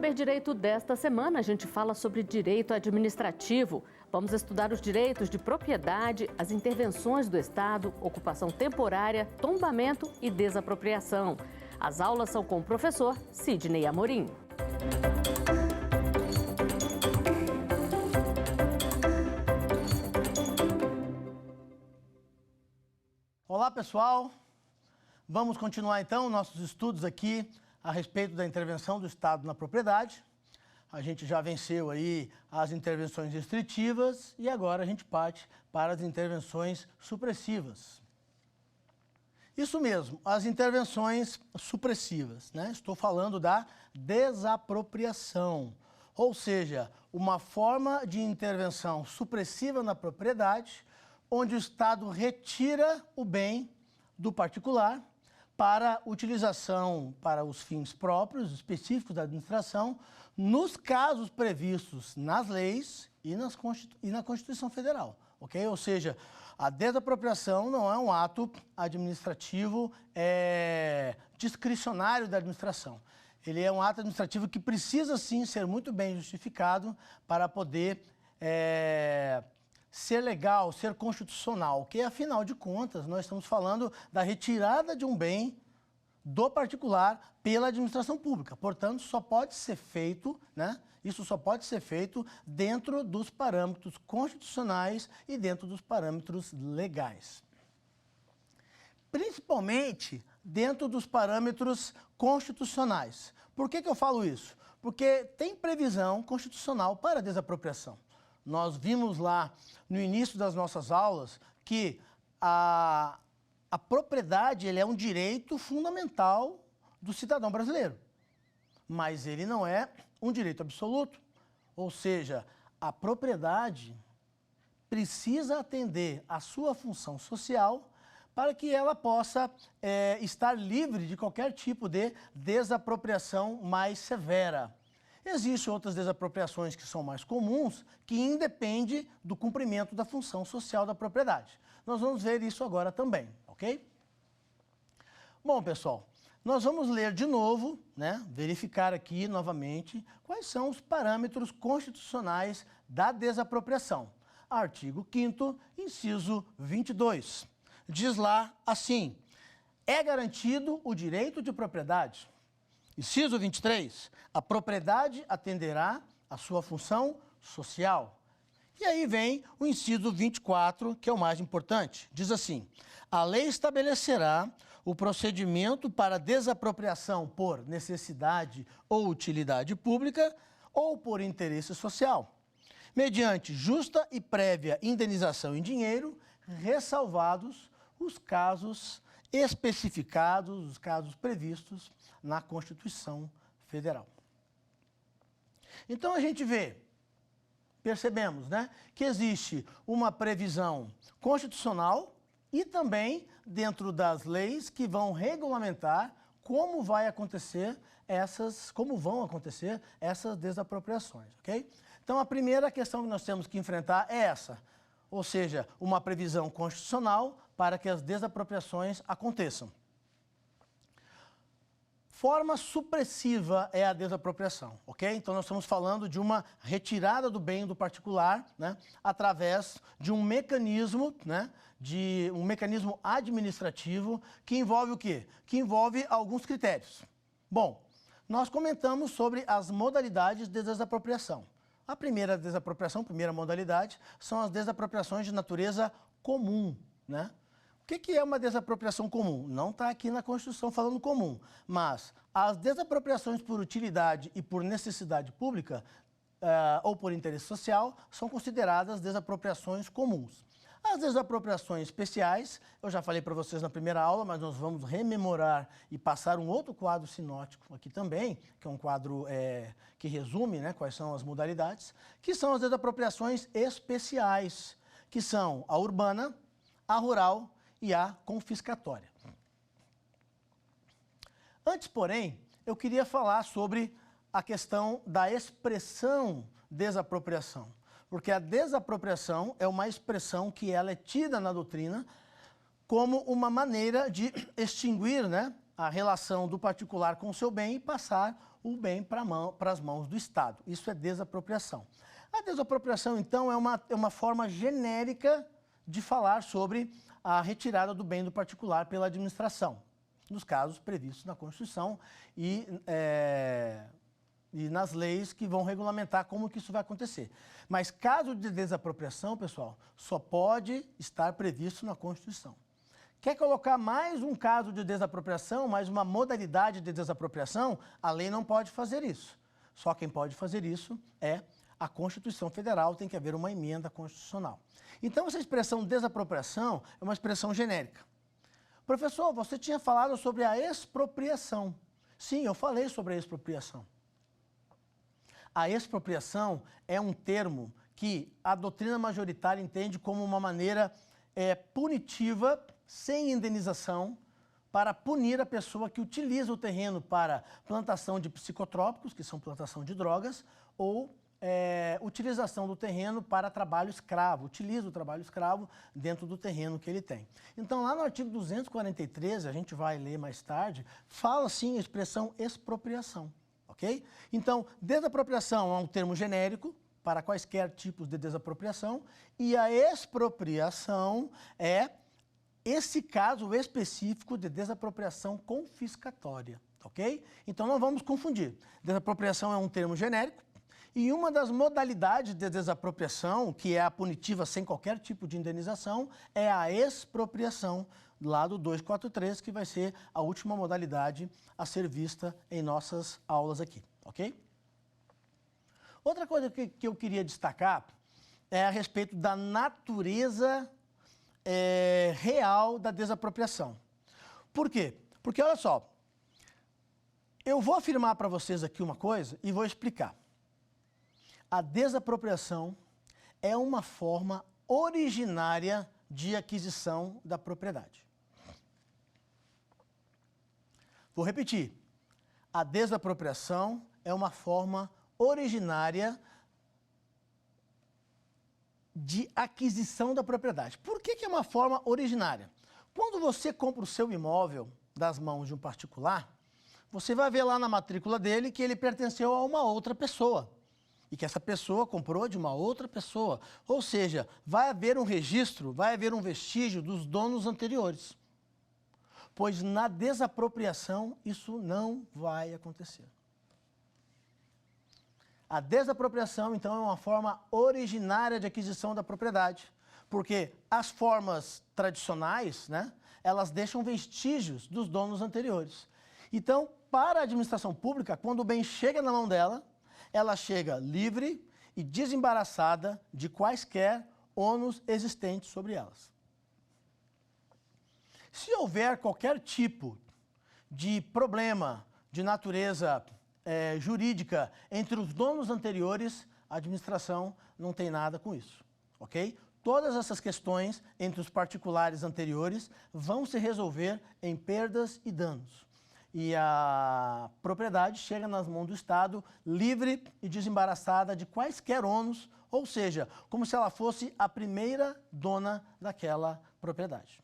Saber Direito desta semana, a gente fala sobre direito administrativo. Vamos estudar os direitos de propriedade, as intervenções do Estado, ocupação temporária, tombamento e desapropriação. As aulas são com o professor Sidney Amorim. Olá, pessoal. Vamos continuar então nossos estudos aqui a respeito da intervenção do Estado na propriedade. A gente já venceu aí as intervenções restritivas e agora a gente parte para as intervenções supressivas. Isso mesmo, as intervenções supressivas, né? Estou falando da desapropriação, ou seja, uma forma de intervenção supressiva na propriedade, onde o Estado retira o bem do particular para utilização para os fins próprios, específicos da administração, nos casos previstos nas leis e na Constituição Federal, ok? Ou seja, a desapropriação não é um ato administrativo discricionário da administração. Ele é um ato administrativo que precisa, sim, ser muito bem justificado para poder ser legal, ser constitucional, que afinal de contas nós estamos falando da retirada de um bem do particular pela administração pública. Portanto, só pode ser feito, né? Isso só pode ser feito dentro dos parâmetros constitucionais e dentro dos parâmetros legais. Principalmente dentro dos parâmetros constitucionais. Por que eu falo isso? Porque tem previsão constitucional para desapropriação. Nós vimos lá no início das nossas aulas que a propriedade é um direito fundamental do cidadão brasileiro, mas ele não é um direito absoluto. Ou seja, a propriedade precisa atender à sua função social para que ela possa estar livre de qualquer tipo de desapropriação mais severa. Existem outras desapropriações que são mais comuns, que independem do cumprimento da função social da propriedade. Nós vamos ver isso agora também, ok? Bom, pessoal, nós vamos ler de novo, né, verificar aqui novamente quais são os parâmetros constitucionais da desapropriação. Artigo 5º, inciso 22. Diz lá assim: é garantido o direito de propriedade. Inciso 23, a propriedade atenderá à sua função social. E aí vem o inciso 24, que é o mais importante. Diz assim: a lei estabelecerá o procedimento para desapropriação por necessidade ou utilidade pública ou por interesse social, mediante justa e prévia indenização em dinheiro, ressalvados os casos especificados, os casos previstos na Constituição Federal. Então a gente percebemos, né, que existe uma previsão constitucional e também dentro das leis que vão regulamentar como vão acontecer essas desapropriações, ok? Então a primeira questão que nós temos que enfrentar é essa, ou seja, uma previsão constitucional para que as desapropriações aconteçam. Forma supressiva é a desapropriação, ok? Então nós estamos falando de uma retirada do bem do particular, né, através de um mecanismo, né, um mecanismo administrativo que envolve o quê? Que envolve alguns critérios. Bom, nós comentamos sobre as modalidades de desapropriação. A primeira desapropriação, primeira modalidade, são as desapropriações de natureza comum, né? O que é uma desapropriação comum? Não está aqui na Constituição falando comum, mas as desapropriações por utilidade e por necessidade pública ou por interesse social são consideradas desapropriações comuns. As desapropriações especiais, eu já falei para vocês na primeira aula, mas nós vamos rememorar e passar um outro quadro sinótico aqui também, que é um quadro que resume, né, quais são as modalidades, que são as desapropriações especiais, que são a urbana, a rural e a confiscatória. Antes, porém, eu queria falar sobre a questão da expressão desapropriação, porque a desapropriação é uma expressão que ela é tida na doutrina como uma maneira de extinguir, né, a relação do particular com o seu bem e passar o bem para as mãos do Estado. Isso é desapropriação. A desapropriação, então, é uma forma genérica de falar sobre a retirada do bem do particular pela administração, nos casos previstos na Constituição e nas leis que vão regulamentar como que isso vai acontecer. Mas caso de desapropriação, pessoal, só pode estar previsto na Constituição. Quer colocar mais um caso de desapropriação, mais uma modalidade de desapropriação? A lei não pode fazer isso. Só quem pode fazer isso é a Constituição Federal, tem que haver uma emenda constitucional. Então, essa expressão desapropriação é uma expressão genérica. Professor, você tinha falado sobre a expropriação. Sim, eu falei sobre a expropriação. A expropriação é um termo que a doutrina majoritária entende como uma maneira punitiva, sem indenização, para punir a pessoa que utiliza o terreno para plantação de psicotrópicos, que são plantação de drogas, ou utilização do terreno para trabalho escravo, utiliza o trabalho escravo dentro do terreno que ele tem. Então, lá no artigo 243, a gente vai ler mais tarde, fala sim a expressão expropriação. Okay? Então, desapropriação é um termo genérico para quaisquer tipos de desapropriação e a expropriação é esse caso específico de desapropriação confiscatória. Ok? Então, não vamos confundir. Desapropriação é um termo genérico e uma das modalidades de desapropriação, que é a punitiva sem qualquer tipo de indenização, é a expropriação, lá do 243, que vai ser a última modalidade a ser vista em nossas aulas aqui, ok? Outra coisa que eu queria destacar é a respeito da natureza real da desapropriação. Por quê? Porque, olha só, eu vou afirmar para vocês aqui uma coisa e vou explicar. A desapropriação é uma forma originária de aquisição da propriedade. Vou repetir. A desapropriação é uma forma originária de aquisição da propriedade. Por que é uma forma originária? Quando você compra o seu imóvel das mãos de um particular, você vai ver lá na matrícula dele que ele pertenceu a uma outra pessoa e que essa pessoa comprou de uma outra pessoa. Ou seja, vai haver um registro, vai haver um vestígio dos donos anteriores. Pois na desapropriação isso não vai acontecer. A desapropriação, então, é uma forma originária de aquisição da propriedade, porque as formas tradicionais, né, elas deixam vestígios dos donos anteriores. Então, para a administração pública, quando o bem chega na mão dela, ela chega livre e desembaraçada de quaisquer ônus existentes sobre elas. Se houver qualquer tipo de problema de natureza jurídica entre os donos anteriores, a administração não tem nada com isso, ok? Todas essas questões entre os particulares anteriores vão se resolver em perdas e danos. E a propriedade chega nas mãos do Estado livre e desembaraçada de quaisquer ônus, ou seja, como se ela fosse a primeira dona daquela propriedade.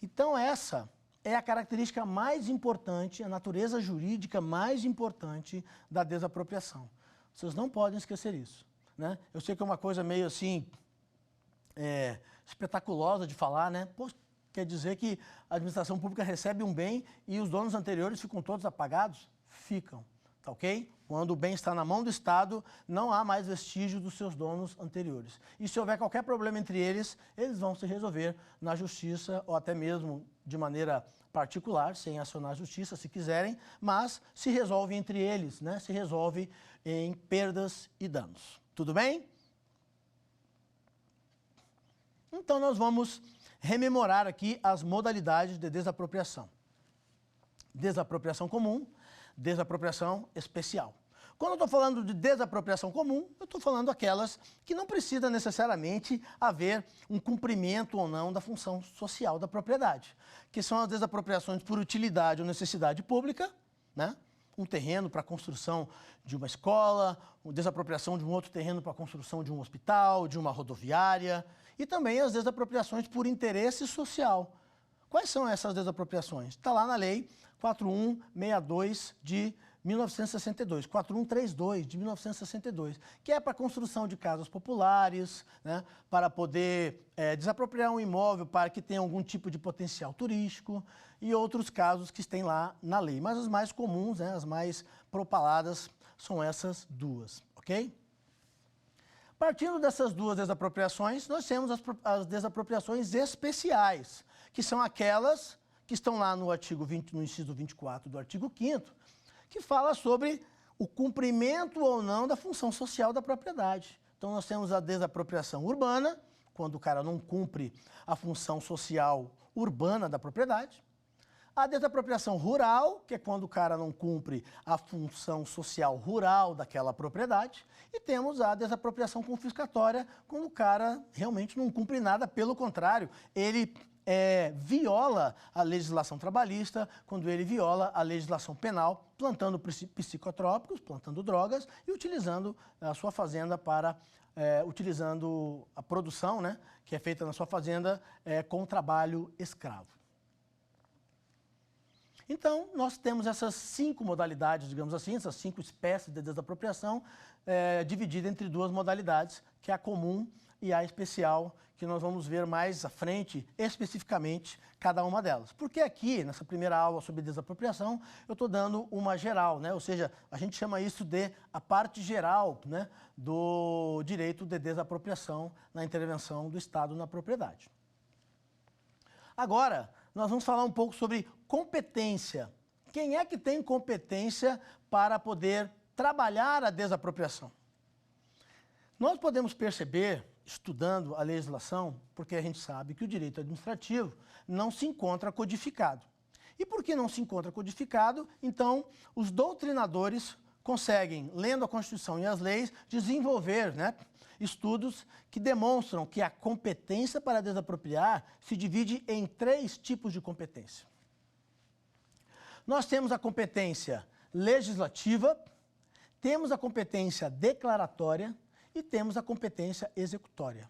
Então essa é a característica mais importante, a natureza jurídica mais importante da desapropriação. Vocês não podem esquecer isso, né? Eu sei que é uma coisa meio assim, espetaculosa de falar, né? Pô, quer dizer que a administração pública recebe um bem e os donos anteriores ficam todos apagados? Ficam, tá ok? Quando o bem está na mão do Estado, não há mais vestígio dos seus donos anteriores. E se houver qualquer problema entre eles, eles vão se resolver na justiça ou até mesmo de maneira particular, sem acionar a justiça, se quiserem, mas se resolve entre eles, né? Se resolve em perdas e danos. Tudo bem? Então, nós vamos rememorar aqui as modalidades de desapropriação. Desapropriação comum, desapropriação especial. Quando eu estou falando de desapropriação comum, eu estou falando aquelas que não precisa necessariamente haver um cumprimento ou não da função social da propriedade, que são as desapropriações por utilidade ou necessidade pública, né? Um terreno para a construção de uma escola, desapropriação de um outro terreno para a construção de um hospital, de uma rodoviária, e também as desapropriações por interesse social, Quais são essas desapropriações? Está lá na Lei 4162 de 1962, 4132 de 1962, que é para a construção de casas populares, né, para poder desapropriar um imóvel para que tenha algum tipo de potencial turístico e outros casos que tem lá na lei. Mas as mais comuns, né, as mais propaladas, são essas duas, ok? Partindo dessas duas desapropriações, nós temos as desapropriações especiais, que são aquelas que estão lá no artigo 20, no inciso 24 do artigo 5º, que fala sobre o cumprimento ou não da função social da propriedade. Então, nós temos a desapropriação urbana, quando o cara não cumpre a função social urbana da propriedade. A desapropriação rural, que é quando o cara não cumpre a função social rural daquela propriedade. E temos a desapropriação confiscatória, quando o cara realmente não cumpre nada, pelo contrário, ele viola a legislação trabalhista, quando ele viola a legislação penal, plantando psicotrópicos, plantando drogas e utilizando a sua fazenda para, utilizando a produção, né, que é feita na sua fazenda com trabalho escravo. Então, nós temos essas 5 modalidades, digamos assim, essas 5 espécies de desapropriação, divididas entre 2 modalidades, que é a comum e a especial, que nós vamos ver mais à frente, especificamente, cada uma delas. Porque aqui, nessa primeira aula sobre desapropriação, eu estou dando uma geral, né? Ou seja, a gente chama isso de a parte geral, né, do direito de desapropriação na intervenção do Estado na propriedade. Agora, nós vamos falar um pouco sobre competência. Quem é que tem competência para poder trabalhar a desapropriação? Nós podemos perceber, estudando a legislação, porque a gente sabe que o direito administrativo não se encontra codificado. E por que não se encontra codificado? Então, os doutrinadores conseguem, lendo a Constituição e as leis, desenvolver, né, estudos que demonstram que a competência para desapropriar se divide em 3 tipos de competência. Nós temos a competência legislativa, temos a competência declaratória e temos a competência executória.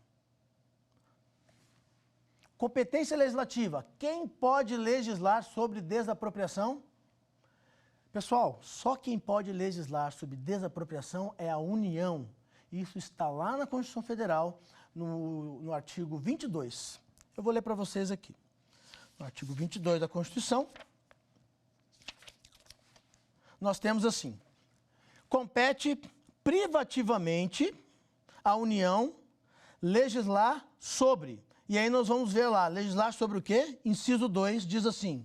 Competência legislativa. Quem pode legislar sobre desapropriação? Pessoal, só quem pode legislar sobre desapropriação é a União. Isso está lá na Constituição Federal, no artigo 22. Eu vou ler para vocês aqui. No artigo 22 da Constituição, nós temos assim: compete privativamente à União legislar sobre. E aí nós vamos ver lá, legislar sobre o quê? Inciso 2 diz assim: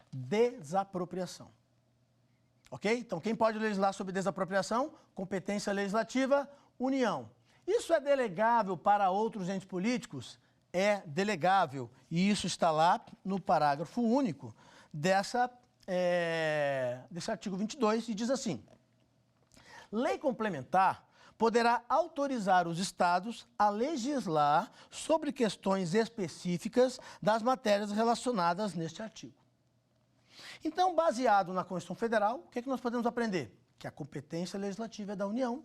desapropriação. Ok? Então, quem pode legislar sobre desapropriação? Competência legislativa, União. Isso é delegável para outros entes políticos? É delegável. E isso está lá no parágrafo único desse artigo 22 e diz assim: lei complementar poderá autorizar os estados a legislar sobre questões específicas das matérias relacionadas neste artigo. Então, baseado na Constituição Federal, o que é que nós podemos aprender? Que a competência legislativa é da União,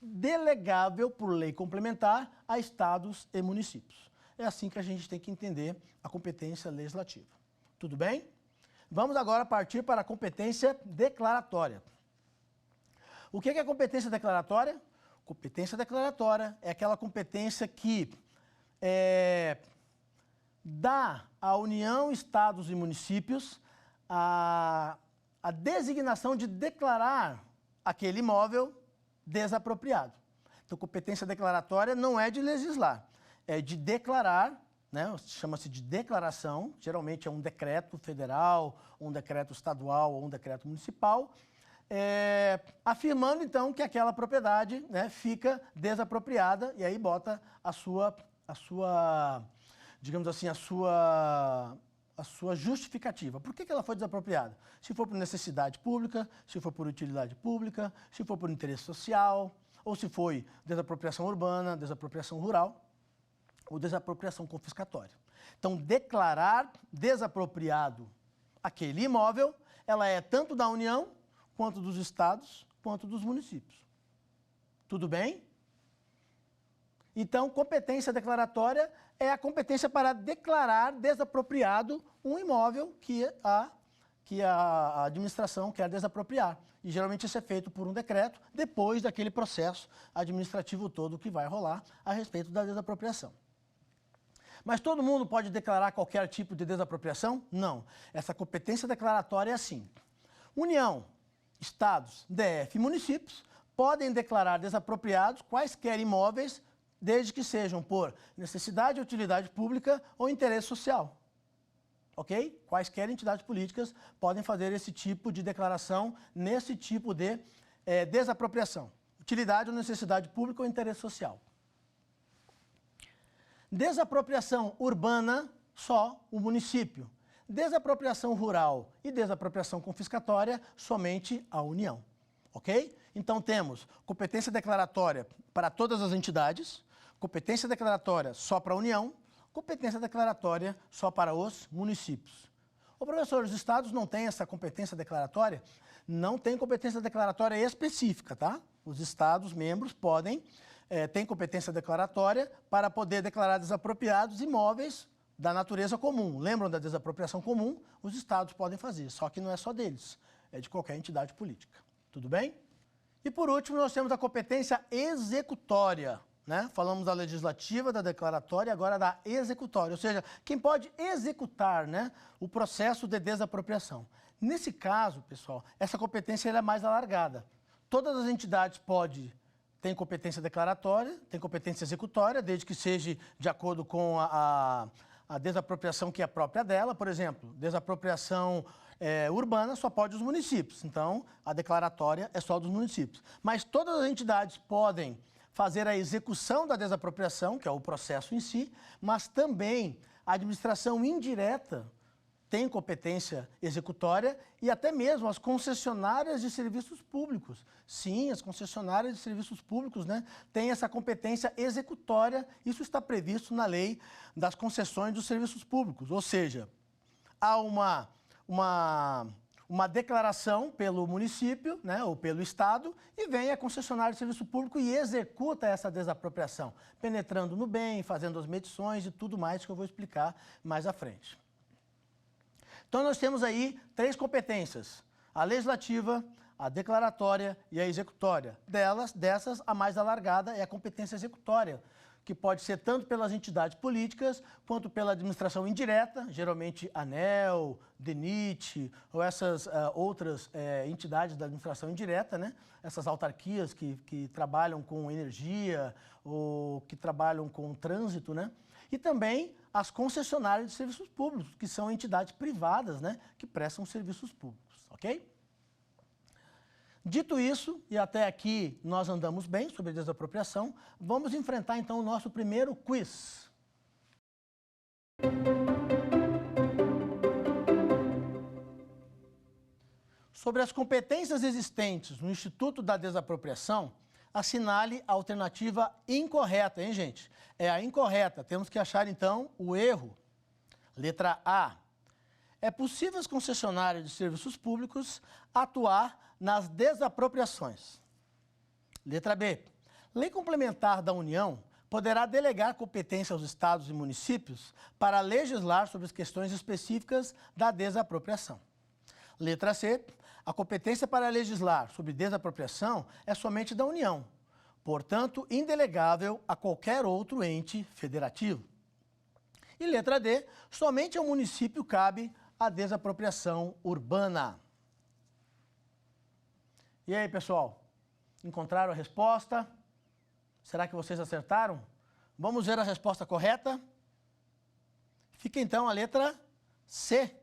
delegável por lei complementar a estados e municípios. É assim que a gente tem que entender a competência legislativa. Tudo bem? Vamos agora partir para a competência declaratória. O que é a competência declaratória? Competência declaratória é aquela competência que dá à União, estados e municípios a designação de declarar aquele imóvel desapropriado. Então, competência declaratória não é de legislar, é de declarar, né? Chama-se de declaração, geralmente é um decreto federal, um decreto estadual ou um decreto municipal, afirmando então que aquela propriedade, né, fica desapropriada e aí bota a sua digamos assim, a sua justificativa. Por que ela foi desapropriada? Se for por necessidade pública, se for por utilidade pública, se for por interesse social, ou se foi desapropriação urbana, desapropriação rural, ou desapropriação confiscatória. Então, declarar desapropriado aquele imóvel, ela é tanto da União, quanto dos estados, quanto dos municípios. Tudo bem? Então, competência declaratória é a competência para declarar desapropriado um imóvel que a administração quer desapropriar. E geralmente isso é feito por um decreto, depois daquele processo administrativo todo que vai rolar a respeito da desapropriação. Mas todo mundo pode declarar qualquer tipo de desapropriação? Não. Essa competência declaratória é assim. União, estados, DF e municípios podem declarar desapropriados quaisquer imóveis, desde que sejam por necessidade, utilidade pública ou interesse social. Ok? Quaisquer entidades políticas podem fazer esse tipo de declaração nesse tipo de desapropriação. Utilidade ou necessidade pública ou interesse social. Desapropriação urbana, só o município. Desapropriação rural e desapropriação confiscatória, somente a União. Ok? Então temos competência declaratória para todas as entidades, competência declaratória só para a União, competência declaratória só para os municípios. Ô professor, os estados não têm essa competência declaratória? Não tem competência declaratória específica, tá? Os estados membros podem, têm competência declaratória para poder declarar desapropriados imóveis da natureza comum. Lembram da desapropriação comum? Os estados podem fazer, só que não é só deles, é de qualquer entidade política. Tudo bem? E por último, nós temos a competência executória. Né? Falamos da legislativa, da declaratória, agora da executória, ou seja, quem pode executar, né, o processo de desapropriação. Nesse caso, pessoal, essa competência é mais alargada. Todas as entidades têm competência declaratória, têm competência executória, desde que seja de acordo com a desapropriação que é própria dela. Por exemplo, desapropriação urbana só pode os municípios, então a declaratória é só dos municípios. Mas todas as entidades podem fazer a execução da desapropriação, que é o processo em si, mas também a administração indireta tem competência executória e até mesmo as concessionárias de serviços públicos. Sim, as concessionárias de serviços públicos, né, têm essa competência executória, isso está previsto na lei das concessões dos serviços públicos, ou seja, há uma declaração pelo município, né, ou pelo estado, e vem a concessionária de serviço público e executa essa desapropriação, penetrando no bem, fazendo as medições e tudo mais que eu vou explicar mais à frente. Então nós temos aí 3 competências, a legislativa, a declaratória e a executória. Dessas, a mais alargada é a competência executória, que pode ser tanto pelas entidades políticas, quanto pela administração indireta, geralmente ANEEL, DENIT, ou essas outras entidades da administração indireta, né? Essas autarquias que trabalham com energia ou que trabalham com trânsito, né? E também as concessionárias de serviços públicos, que são entidades privadas, né? Que prestam serviços públicos, ok? Dito isso, e até aqui nós andamos bem sobre desapropriação, vamos enfrentar então o nosso primeiro quiz. Sobre as competências existentes no Instituto da Desapropriação, assinale a alternativa incorreta, hein, gente? É a incorreta. Temos que achar, então, o erro. Letra A. É possível as concessionárias de serviços públicos atuar nas desapropriações. Letra B. Lei complementar da União poderá delegar competência aos estados e municípios para legislar sobre as questões específicas da desapropriação. Letra C. A competência para legislar sobre desapropriação é somente da União, portanto, indelegável a qualquer outro ente federativo. E letra D. Somente ao município cabe a desapropriação urbana. E aí, pessoal? Encontraram a resposta? Será que vocês acertaram? Vamos ver a resposta correta? Fica então a letra C,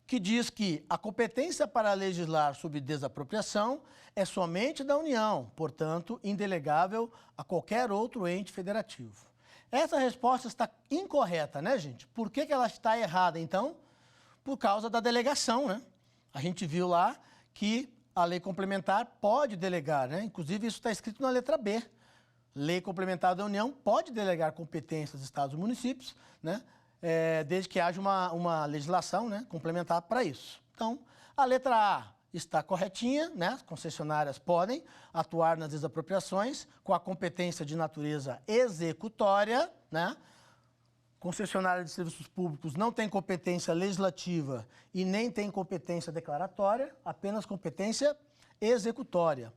que diz que a competência para legislar sobre desapropriação é somente da União, portanto, indelegável a qualquer outro ente federativo. Essa resposta está incorreta, né, gente? Por que ela está errada, então? Por causa da delegação, né? A gente viu lá que a lei complementar pode delegar, né? Inclusive, isso está escrito na letra B. Lei complementar da União pode delegar competências dos estados e municípios, né? Desde que haja uma legislação, né, complementar para isso. Então, a letra A está corretinha, né? As concessionárias podem atuar nas desapropriações com a competência de natureza executória, né? Concessionária de serviços públicos não tem competência legislativa e nem tem competência declaratória, apenas competência executória.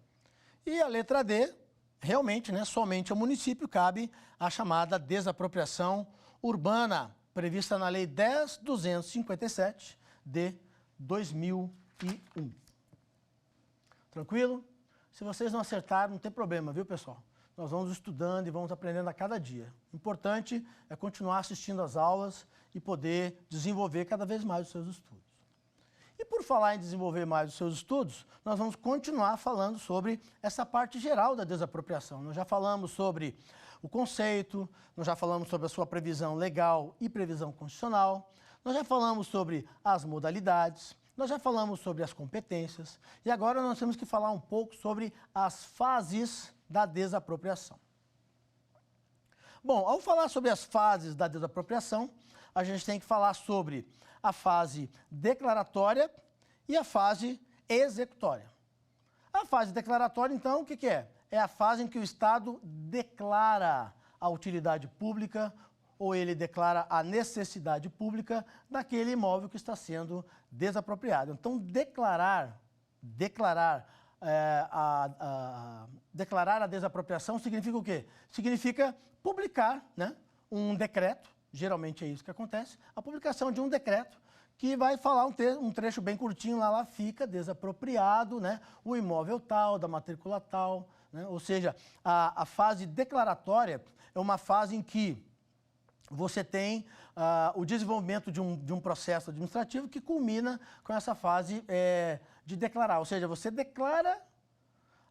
E a letra D, realmente, né, somente ao município cabe a chamada desapropriação urbana, prevista na Lei 10.257 de 2001. Tranquilo? Se vocês não acertaram, não tem problema, viu, pessoal? Nós vamos estudando e vamos aprendendo a cada dia. O importante é continuar assistindo às aulas e poder desenvolver cada vez mais os seus estudos. E por falar em desenvolver mais os seus estudos, nós vamos continuar falando sobre essa parte geral da desapropriação. Nós já falamos sobre o conceito, nós já falamos sobre a sua previsão legal e previsão constitucional, nós já falamos sobre as modalidades, nós já falamos sobre as competências e agora nós temos que falar um pouco sobre as fases da desapropriação. Bom, ao falar sobre as fases da desapropriação, a gente tem que falar sobre a fase declaratória e a fase executória. A fase declaratória, então, o que é? É a fase em que o Estado declara a utilidade pública ou ele declara a necessidade pública daquele imóvel que está sendo desapropriado. Então, declarar a desapropriação significa o quê? Significa publicar, né, um decreto, geralmente é isso que acontece, a publicação de um decreto que vai falar um trecho bem curtinho, lá fica desapropriado, né, o imóvel tal, da matrícula tal, né, ou seja, a fase declaratória é uma fase em que você tem o desenvolvimento de um processo administrativo que culmina com essa fase de declarar, ou seja, você declara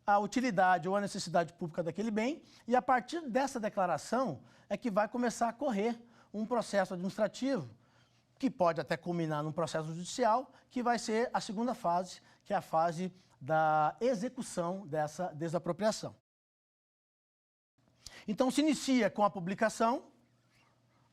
a utilidade ou a necessidade pública daquele bem e a partir dessa declaração é que vai começar a correr um processo administrativo que pode até culminar num processo judicial, que vai ser a segunda fase, que é a fase da execução dessa desapropriação. Então, se inicia com a publicação,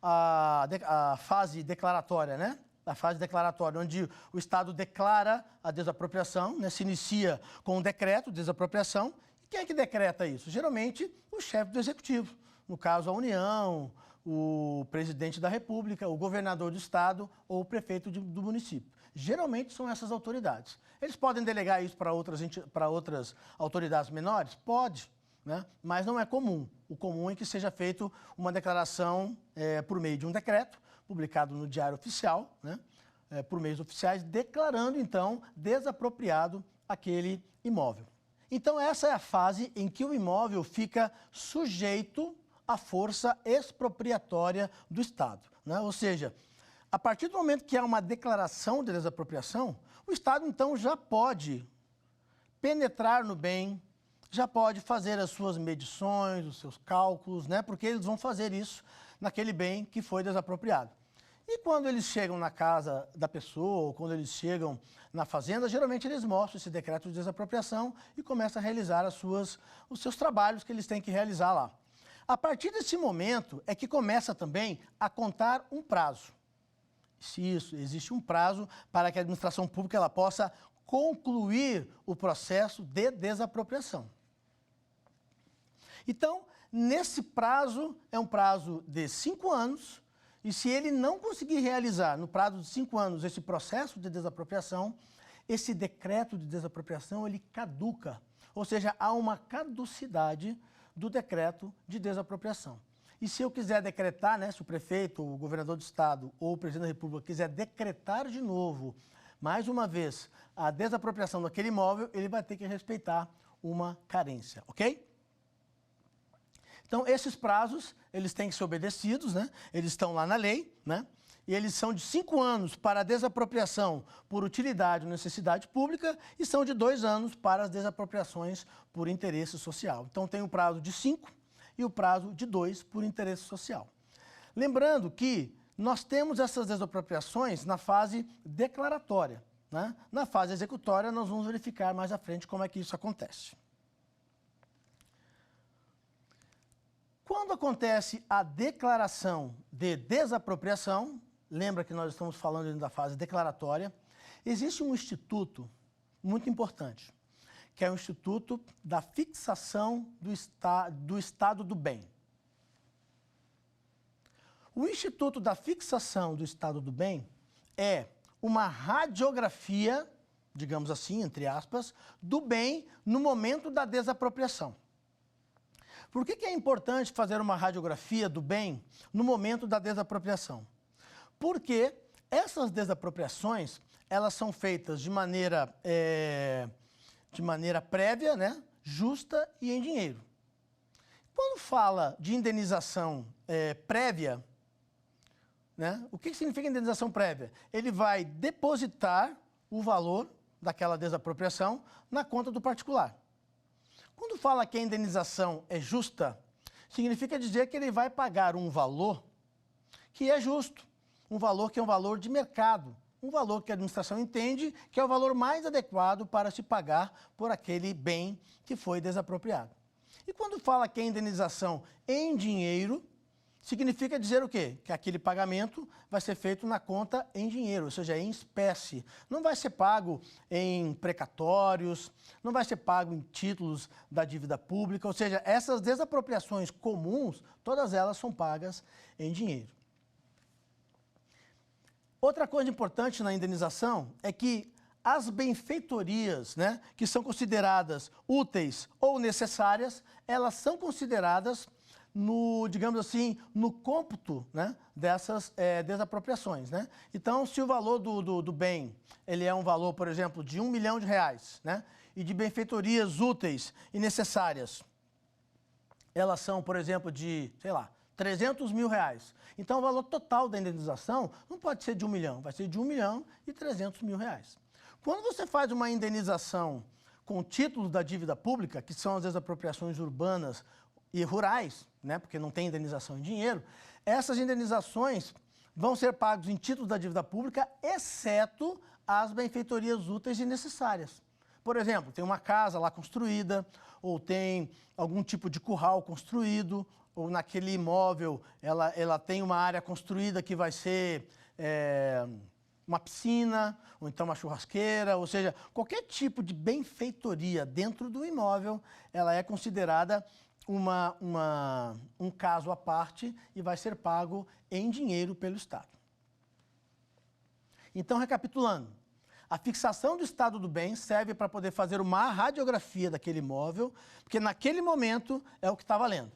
a fase declaratória, né? A fase declaratória, onde o Estado declara a desapropriação, né? Se inicia com um decreto de desapropriação. E quem é que decreta isso? Geralmente, o chefe do Executivo. No caso, a União, o presidente da República, o governador do Estado ou o prefeito do município. Geralmente, são essas autoridades. Eles podem delegar isso para outras autoridades menores? Pode. Né? Mas não é comum. O comum é que seja feita uma declaração por meio de um decreto, publicado no Diário Oficial, né? Por meios oficiais, declarando, então, desapropriado aquele imóvel. Então, essa é a fase em que o imóvel fica sujeito à força expropriatória do Estado. Né? Ou seja, a partir do momento que há uma declaração de desapropriação, o Estado, então, já pode penetrar no bem, já pode fazer as suas medições, os seus cálculos, né? Porque eles vão fazer isso naquele bem que foi desapropriado. E quando eles chegam na casa da pessoa, ou quando eles chegam na fazenda, geralmente eles mostram esse decreto de desapropriação e começam a realizar os seus trabalhos que eles têm que realizar lá. A partir desse momento é que começa também a contar um prazo. Isso, existe um prazo para que a administração pública ela possa concluir o processo de desapropriação. Então, nesse prazo, é um prazo de 5 anos, e se ele não conseguir realizar, no prazo de 5 anos, esse processo de desapropriação, esse decreto de desapropriação, ele caduca. Ou seja, há uma caducidade do decreto de desapropriação. E se eu quiser decretar, né, se o prefeito, o governador do Estado ou o presidente da República quiser decretar de novo, mais uma vez, a desapropriação daquele imóvel, ele vai ter que respeitar uma carência, ok? Então, esses prazos, eles têm que ser obedecidos, né? Eles estão lá na lei, né? E eles são de 5 anos para a desapropriação por utilidade ou necessidade pública e são de 2 anos para as desapropriações por interesse social. Então, tem o prazo de 5 e o prazo de 2 por interesse social. Lembrando que nós temos essas desapropriações na fase declaratória, né? Na fase executória, nós vamos verificar mais à frente como é que isso acontece. Quando acontece a declaração de desapropriação, lembra que nós estamos falando da fase declaratória, existe um instituto muito importante, que é o Instituto da Fixação do Estado do Bem. O Instituto da Fixação do Estado do Bem é uma radiografia, digamos assim, entre aspas, do bem no momento da desapropriação. Por que é importante fazer uma radiografia do bem no momento da desapropriação? Porque essas desapropriações, elas são feitas de maneira prévia, né, justa e em dinheiro. Quando fala de indenização prévia, né, o que significa indenização prévia? Ele vai depositar o valor daquela desapropriação na conta do particular. Quando fala que a indenização é justa, significa dizer que ele vai pagar um valor que é justo, um valor que é um valor de mercado, um valor que a administração entende que é o valor mais adequado para se pagar por aquele bem que foi desapropriado. E quando fala que é indenização em dinheiro, significa dizer o quê? Que aquele pagamento vai ser feito na conta em dinheiro, ou seja, em espécie. Não vai ser pago em precatórios, não vai ser pago em títulos da dívida pública, ou seja, essas desapropriações comuns, todas elas são pagas em dinheiro. Outra coisa importante na indenização é que as benfeitorias, né, que são consideradas úteis ou necessárias, elas são consideradas digamos assim, no cômputo, né, dessas desapropriações, né? Então, se o valor do bem, ele é um valor, por exemplo, de R$1 milhão, né, e de benfeitorias úteis e necessárias, elas são, por exemplo, de, sei lá, R$300 mil. Então, o valor total da indenização não pode ser de 1 milhão, vai ser de R$1.300 mil. Quando você faz uma indenização com títulos da dívida pública, que são as desapropriações urbanas e rurais, né, porque não tem indenização em dinheiro, essas indenizações vão ser pagas em títulos da dívida pública, exceto as benfeitorias úteis e necessárias. Por exemplo, tem uma casa lá construída, ou tem algum tipo de curral construído, ou naquele imóvel ela tem uma área construída que vai ser uma piscina, ou então uma churrasqueira, ou seja, qualquer tipo de benfeitoria dentro do imóvel, ela é considerada um caso à parte e vai ser pago em dinheiro pelo Estado. Então, recapitulando, a fixação do estado do bem serve para poder fazer uma radiografia daquele imóvel, porque naquele momento é o que está valendo.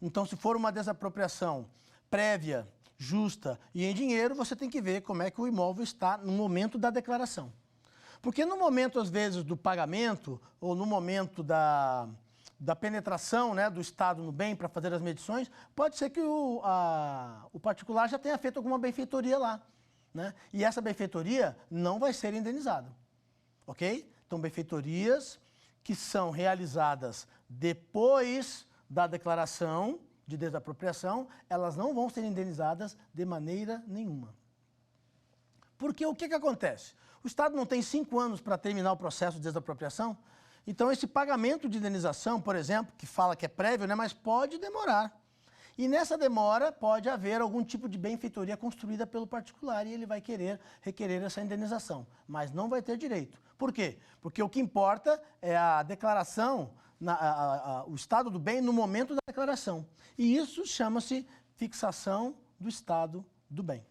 Então, se for uma desapropriação prévia, justa e em dinheiro, você tem que ver como é que o imóvel está no momento da declaração. Porque no momento, às vezes, do pagamento ou no momento da penetração, né, do Estado no bem para fazer as medições, pode ser que o particular já tenha feito alguma benfeitoria lá, né? E essa benfeitoria não vai ser indenizada, ok? Então, benfeitorias que são realizadas depois da declaração de desapropriação, elas não vão ser indenizadas de maneira nenhuma. Porque o que acontece? O Estado não tem 5 anos para terminar o processo de desapropriação? Então, esse pagamento de indenização, por exemplo, que fala que é prévio, né, mas pode demorar. E nessa demora pode haver algum tipo de benfeitoria construída pelo particular e ele vai requerer essa indenização, mas não vai ter direito. Por quê? Porque o que importa é a declaração, o estado do bem no momento da declaração. E isso chama-se fixação do estado do bem.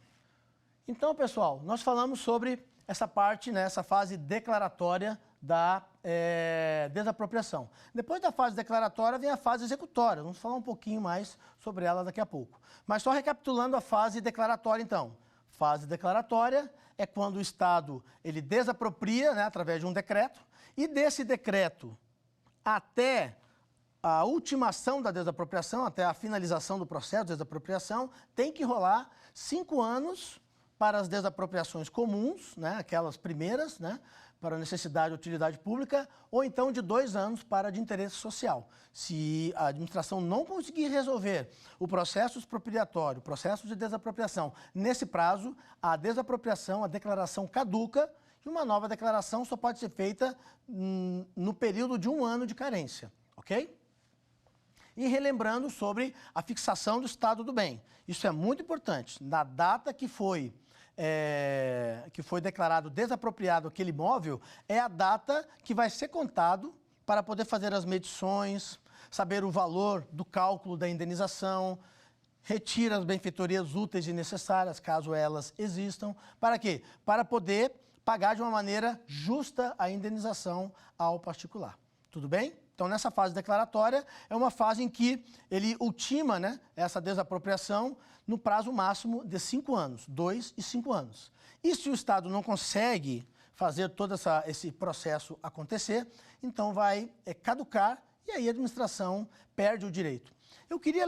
Então, pessoal, nós falamos sobre essa parte, né, essa fase declaratória da desapropriação. Depois da fase declaratória vem a fase executória. Vamos falar um pouquinho mais sobre ela daqui a pouco. Mas só recapitulando a fase declaratória, então. Fase declaratória é quando o Estado ele desapropria, né, através de um decreto, e desse decreto até a ultimação da desapropriação, até a finalização do processo de desapropriação, tem que rolar 5 anos para as desapropriações comuns, né, aquelas primeiras, né, para necessidade ou utilidade pública, ou então de 2 anos para de interesse social. Se a administração não conseguir resolver o processo expropriatório, o processo de desapropriação, nesse prazo, a desapropriação, a declaração caduca, e uma nova declaração só pode ser feita no período de 1 ano de carência, ok? E relembrando sobre a fixação do estado do bem. Isso é muito importante. Na data que foi que foi declarado desapropriado aquele imóvel, é a data que vai ser contado para poder fazer as medições, saber o valor do cálculo da indenização, retira as benfeitorias úteis e necessárias, caso elas existam. Para quê? Para poder pagar de uma maneira justa a indenização ao particular. Tudo bem? Então, nessa fase declaratória, é uma fase em que ele ultima, né, essa desapropriação no prazo máximo de 5 anos, 2 e 5 anos. E se o Estado não consegue fazer todo esse processo acontecer, então vai caducar e aí a administração perde o direito. Eu queria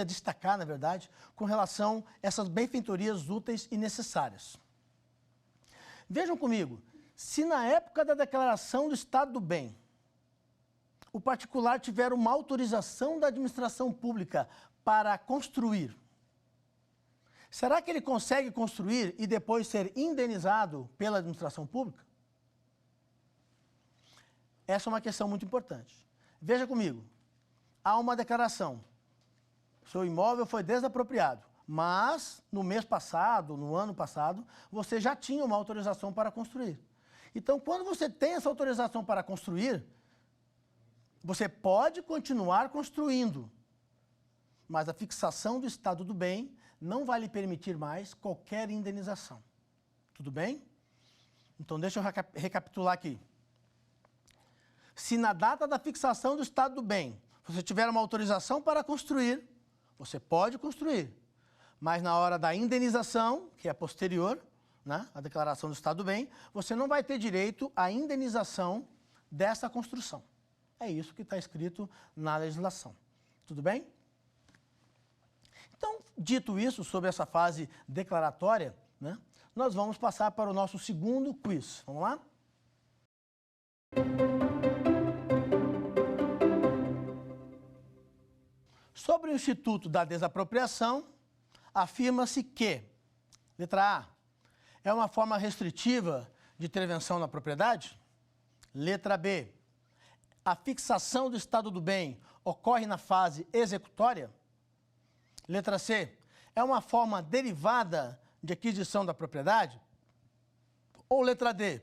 destacar, na verdade, com relação a essas benfeitorias úteis e necessárias. Vejam comigo. Se na época da declaração do estado do bem, o particular tiver uma autorização da administração pública para construir, será que ele consegue construir e depois ser indenizado pela administração pública? Essa é uma questão muito importante. Veja comigo, há uma declaração, seu imóvel foi desapropriado, mas no mês passado, no ano passado, você já tinha uma autorização para construir. Então, quando você tem essa autorização para construir, você pode continuar construindo, mas a fixação do estado do bem não vai lhe permitir mais qualquer indenização. Tudo bem? Então, deixa eu recapitular aqui. Se na data da fixação do estado do bem, você tiver uma autorização para construir, você pode construir, mas na hora da indenização, que é posterior, né, a declaração do estado do bem, você não vai ter direito à indenização dessa construção. É isso que está escrito na legislação. Tudo bem? Então, dito isso, sobre essa fase declaratória, né, nós vamos passar para o nosso segundo quiz. Vamos lá? Sobre o Instituto da Desapropriação, afirma-se que, letra A, é uma forma restritiva de intervenção na propriedade? Letra B, a fixação do estado do bem ocorre na fase executória? Letra C, é uma forma derivada de aquisição da propriedade? Ou letra D,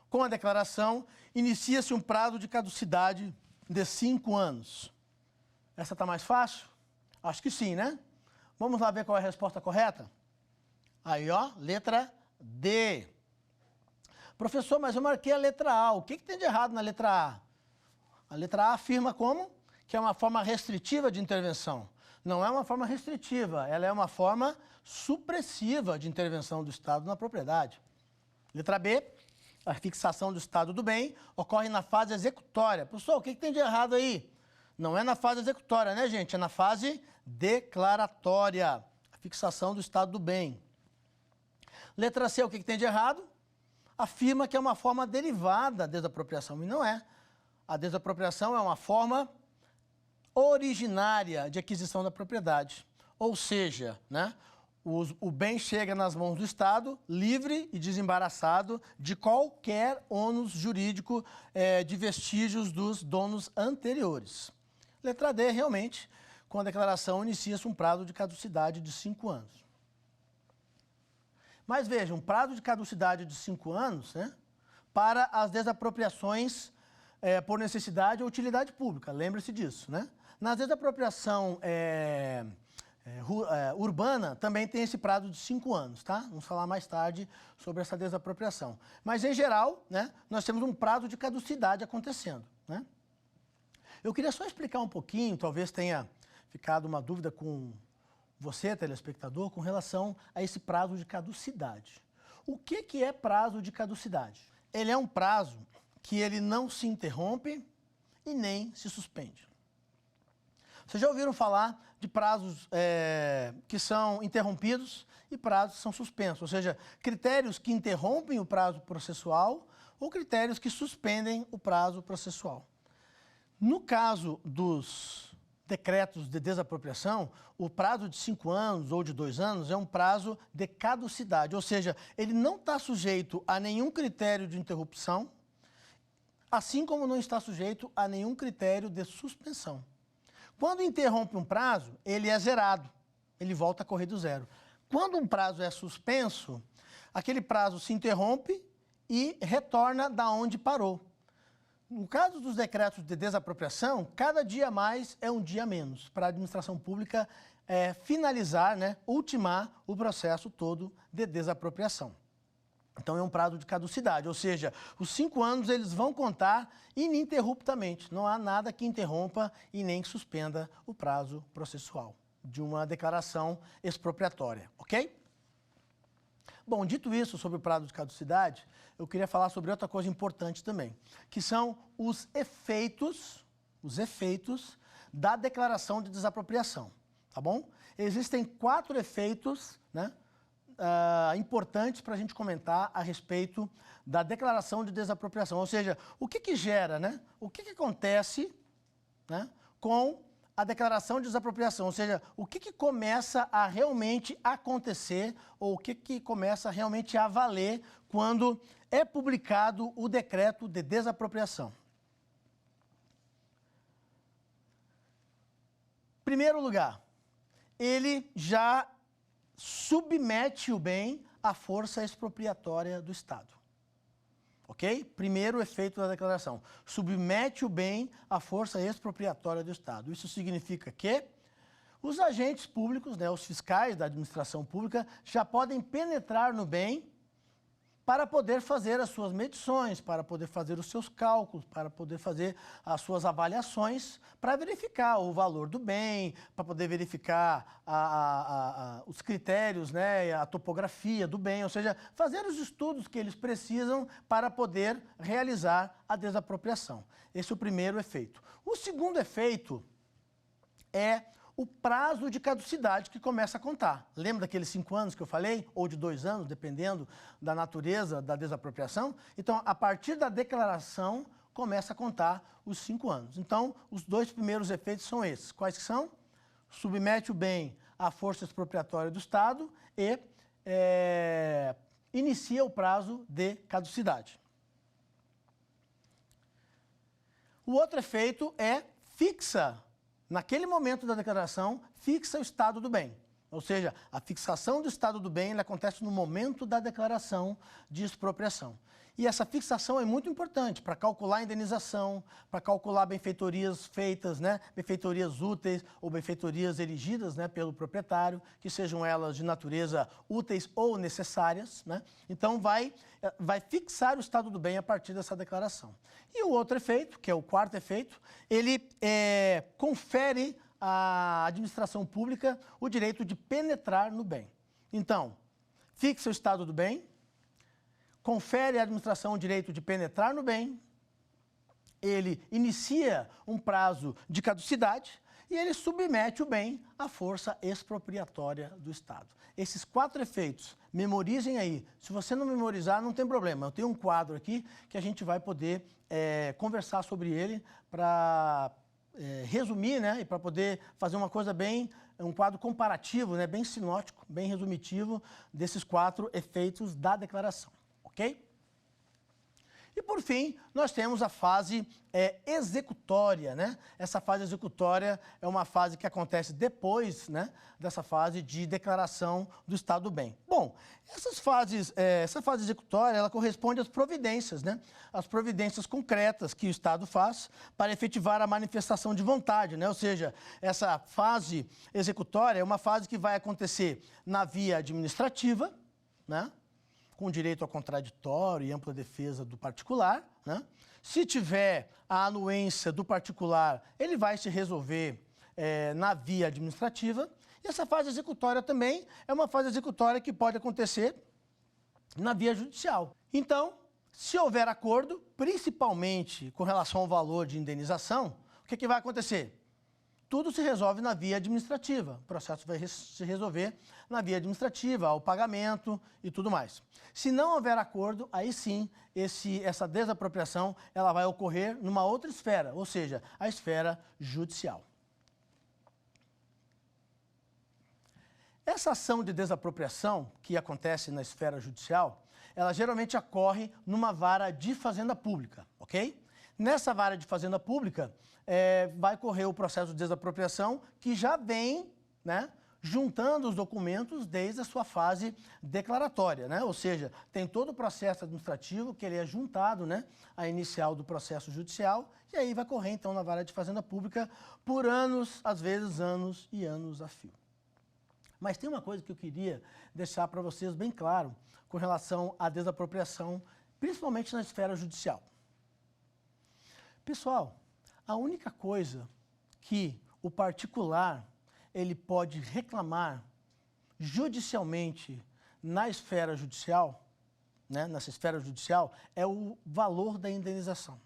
com a declaração, inicia-se um prazo de caducidade de 5 anos? Essa está mais fácil? Acho que sim, né? Vamos lá ver qual é a resposta correta? Aí, ó, letra D. Professor, mas eu marquei a letra A. O que tem de errado na letra A? A letra A afirma como? Que é uma forma restritiva de intervenção. Não é uma forma restritiva, ela é uma forma supressiva de intervenção do Estado na propriedade. Letra B, a fixação do estado do bem ocorre na fase executória. Professor, o que tem de errado aí? Não é na fase executória, né, gente? É na fase declaratória, a fixação do estado do bem. Letra C, o que tem de errado? Afirma que é uma forma derivada da desapropriação, e não é. A desapropriação é uma forma originária de aquisição da propriedade. Ou seja, né, o bem chega nas mãos do Estado, livre e desembaraçado de qualquer ônus jurídico de vestígios dos donos anteriores. Letra D, realmente, com a declaração inicia-se um prazo de caducidade de 5 anos. Mas veja, um prazo de caducidade de 5 anos, né, para as desapropriações por necessidade ou utilidade pública. Lembre-se disso, né? Na desapropriação urbana também tem esse prazo de 5 anos, tá? Vamos falar mais tarde sobre essa desapropriação. Mas, em geral, né, nós temos um prazo de caducidade acontecendo, né? Eu queria só explicar um pouquinho, talvez tenha ficado uma dúvida com você, telespectador, com relação a esse prazo de caducidade. O que é prazo de caducidade? Ele é um prazo que ele não se interrompe e nem se suspende. Vocês já ouviram falar de prazos que são interrompidos e prazos que são suspensos, ou seja, critérios que interrompem o prazo processual ou critérios que suspendem o prazo processual. No caso dos decretos de desapropriação, o prazo de 5 anos ou de 2 anos é um prazo de caducidade, ou seja, ele não está sujeito a nenhum critério de interrupção, assim como não está sujeito a nenhum critério de suspensão. Quando interrompe um prazo, ele é zerado, ele volta a correr do zero. Quando um prazo é suspenso, aquele prazo se interrompe e retorna da onde parou. No caso dos decretos de desapropriação, cada dia a mais é um dia a menos para a administração pública finalizar, né, ultimar o processo todo de desapropriação. Então é um prazo de caducidade, ou seja, os 5 anos eles vão contar ininterruptamente. Não há nada que interrompa e nem que suspenda o prazo processual de uma declaração expropriatória, ok? Bom, dito isso sobre o prazo de caducidade, eu queria falar sobre outra coisa importante também, que são os efeitos da declaração de desapropriação, tá bom? Existem 4 efeitos, né, importantes para a gente comentar a respeito da declaração de desapropriação, ou seja, o que gera, né? O que acontece, né, com a declaração de desapropriação, ou seja, o que começa a realmente acontecer ou o que começa realmente a valer quando é publicado o decreto de desapropriação. Em primeiro lugar, ele já submete o bem à força expropriatória do Estado. Ok? Primeiro efeito da declaração. Submete o bem à força expropriatória do Estado. Isso significa que os agentes públicos, né, os fiscais da administração pública, já podem penetrar no bem para poder fazer as suas medições, para poder fazer os seus cálculos, para poder fazer as suas avaliações, para verificar o valor do bem, para poder verificar os critérios, né, a topografia do bem, ou seja, fazer os estudos que eles precisam para poder realizar a desapropriação. Esse é o primeiro efeito. O segundo efeito é o prazo de caducidade que começa a contar. Lembra daqueles 5 anos que eu falei? Ou de 2 anos, dependendo da natureza da desapropriação? Então, a partir da declaração, começa a contar os 5 anos. Então, os 2 primeiros efeitos são esses. Quais que são? Submete o bem à força expropriatória do Estado e inicia o prazo de caducidade. O outro efeito é fixa. Naquele momento da declaração, fixa o estado do bem. Ou seja, a fixação do estado do bem acontece no momento da declaração de expropriação. E essa fixação é muito importante para calcular a indenização, para calcular benfeitorias feitas, né, benfeitorias úteis ou benfeitorias erigidas, né, pelo proprietário, que sejam elas de natureza úteis ou necessárias, né? Então vai fixar o estado do bem a partir dessa declaração. E o outro efeito, que é o quarto efeito, ele confere à administração pública o direito de penetrar no bem. Então, fixa o estado do bem, confere à administração o direito de penetrar no bem, ele inicia um prazo de caducidade e ele submete o bem à força expropriatória do Estado. Esses 4 efeitos, memorizem aí. Se você não memorizar, não tem problema. Eu tenho um quadro aqui que a gente vai poder conversar sobre ele para resumir, né, e para poder fazer uma coisa um quadro comparativo, né, bem sinótico, bem resumitivo desses 4 efeitos da declaração. Ok? E, por fim, nós temos a fase executória, né? Essa fase executória é uma fase que acontece depois, né, dessa fase de declaração do estado do bem. Bom, essa fase executória, ela corresponde às providências, né? As providências concretas que o Estado faz para efetivar a manifestação de vontade, né? Ou seja, essa fase executória é uma fase que vai acontecer na via administrativa, né, com direito ao contraditório e ampla defesa do particular, né? Se tiver a anuência do particular, ele vai se resolver na via administrativa. E essa fase executória também é uma fase executória que pode acontecer na via judicial. Então, se houver acordo, principalmente com relação ao valor de indenização, o que vai acontecer? Tudo se resolve na via administrativa. O processo vai se resolver na via administrativa, ao pagamento e tudo mais. Se não houver acordo, aí sim, essa desapropriação ela vai ocorrer numa outra esfera, ou seja, a esfera judicial. Essa ação de desapropriação que acontece na esfera judicial, ela geralmente ocorre numa vara de fazenda pública, ok? Nessa vara de fazenda pública, vai correr o processo de desapropriação que já vem, né, juntando os documentos desde a sua fase declaratória, né? Ou seja, tem todo o processo administrativo que ele é juntado, né, à inicial do processo judicial e aí vai correr então na Vara de Fazenda Pública por anos, às vezes anos e anos a fio. Mas tem uma coisa que eu queria deixar para vocês bem claro com relação à desapropriação, principalmente na esfera judicial. Pessoal, a única coisa que o particular ele pode reclamar judicialmente na esfera judicial, né, nessa esfera judicial, é o valor da indenização,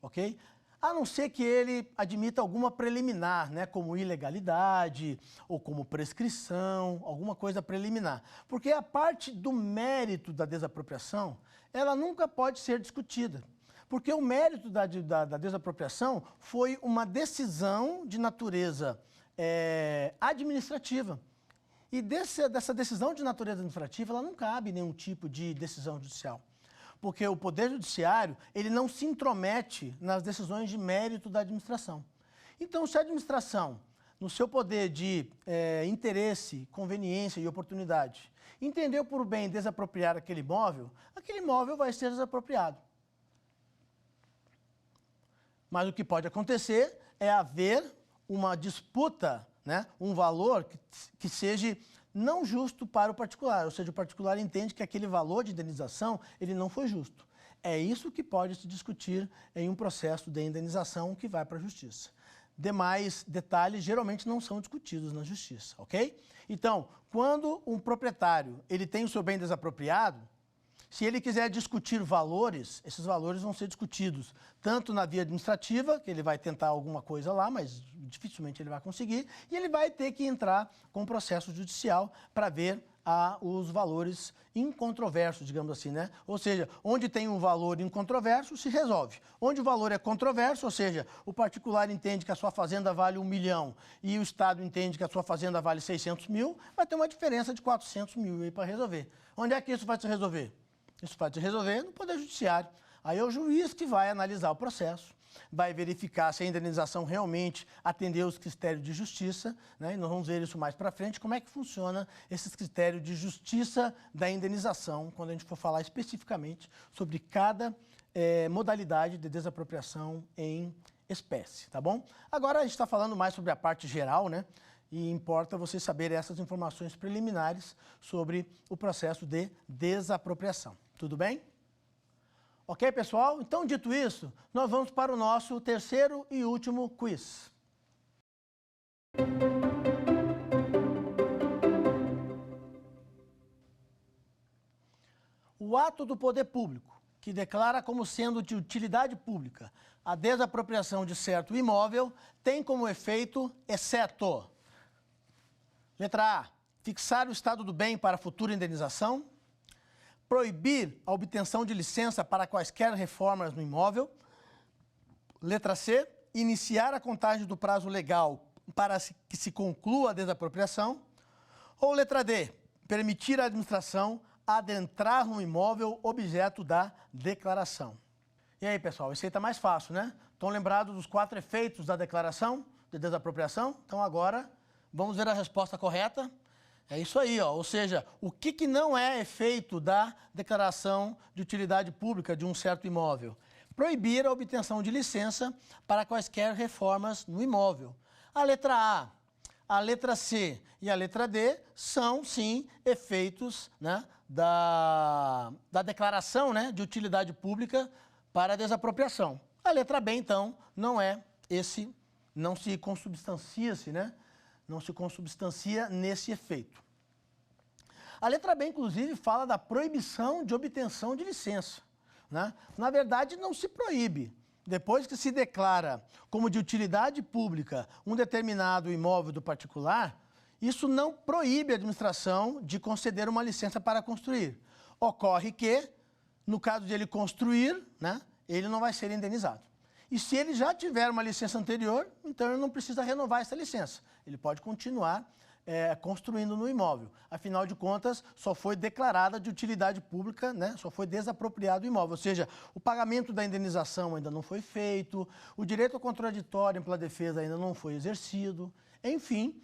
ok? A não ser que ele admita alguma preliminar, né, como ilegalidade ou como prescrição, alguma coisa preliminar. Porque a parte do mérito da desapropriação, ela nunca pode ser discutida. Porque o mérito da desapropriação foi uma decisão de natureza administrativa. E dessa decisão de natureza administrativa, ela não cabe nenhum tipo de decisão judicial. Porque o Poder Judiciário, ele não se intromete nas decisões de mérito da administração. Então, se a administração, no seu poder de interesse, conveniência e oportunidade, entendeu por bem desapropriar aquele imóvel vai ser desapropriado. Mas o que pode acontecer é haver uma disputa, né, um valor que seja não justo para o particular, ou seja, o particular entende que aquele valor de indenização ele não foi justo. É isso que pode se discutir em um processo de indenização que vai para a justiça. Demais detalhes geralmente não são discutidos na justiça, ok? Então, quando um proprietário ele tem o seu bem desapropriado, se ele quiser discutir valores, esses valores vão ser discutidos tanto na via administrativa, que ele vai tentar alguma coisa lá, mas dificilmente ele vai conseguir, e ele vai ter que entrar com o processo judicial para ver os valores incontroversos, digamos assim, né? Ou seja, onde tem um valor incontroverso, se resolve. Onde o valor é controverso, ou seja, o particular entende que a sua fazenda vale 1 milhão e o Estado entende que a sua fazenda vale 600 mil, vai ter uma diferença de 400 mil aí para resolver. Onde é que isso vai se resolver? Isso vai se resolver no Poder Judiciário. Aí é o juiz que vai analisar o processo, vai verificar se a indenização realmente atendeu os critérios de justiça, né? E nós vamos ver isso mais para frente, como é que funciona esses critérios de justiça da indenização, quando a gente for falar especificamente sobre cada modalidade de desapropriação em espécie, tá bom? Agora a gente está falando mais sobre a parte geral, né? E importa você saber essas informações preliminares sobre o processo de desapropriação. Tudo bem? Ok, pessoal? Então, dito isso, nós vamos para o nosso terceiro e último quiz. O ato do poder público, que declara como sendo de utilidade pública a desapropriação de certo imóvel, tem como efeito, exceto: letra A, fixar o estado do bem para futura indenização. Proibir a obtenção de licença para quaisquer reformas no imóvel. Letra C, iniciar a contagem do prazo legal para que se conclua a desapropriação. Ou letra D, permitir à administração adentrar no imóvel objeto da declaração. E aí, pessoal, esse aí está mais fácil, né? Estão lembrados dos 4 efeitos da declaração de desapropriação? Então agora vamos ver a resposta correta. É isso aí, ó. Ou seja, o que não é efeito da declaração de utilidade pública de um certo imóvel? Proibir a obtenção de licença para quaisquer reformas no imóvel. A letra A, a letra C e a letra D são, sim, efeitos, né, da declaração, né, de utilidade pública para a desapropriação. A letra B, então, não é esse, não se consubstancia-se, né? Não se consubstancia nesse efeito. A letra B, inclusive, fala da proibição de obtenção de licença, né? Na verdade, não se proíbe. Depois que se declara como de utilidade pública um determinado imóvel do particular, isso não proíbe a administração de conceder uma licença para construir. Ocorre que, no caso de ele construir, né, ele não vai ser indenizado. E se ele já tiver uma licença anterior, então ele não precisa renovar essa licença. Ele pode continuar construindo no imóvel. Afinal de contas, só foi declarada de utilidade pública, né? Só foi desapropriado o imóvel. Ou seja, o pagamento da indenização ainda não foi feito, o direito ao contraditório pela defesa ainda não foi exercido. Enfim,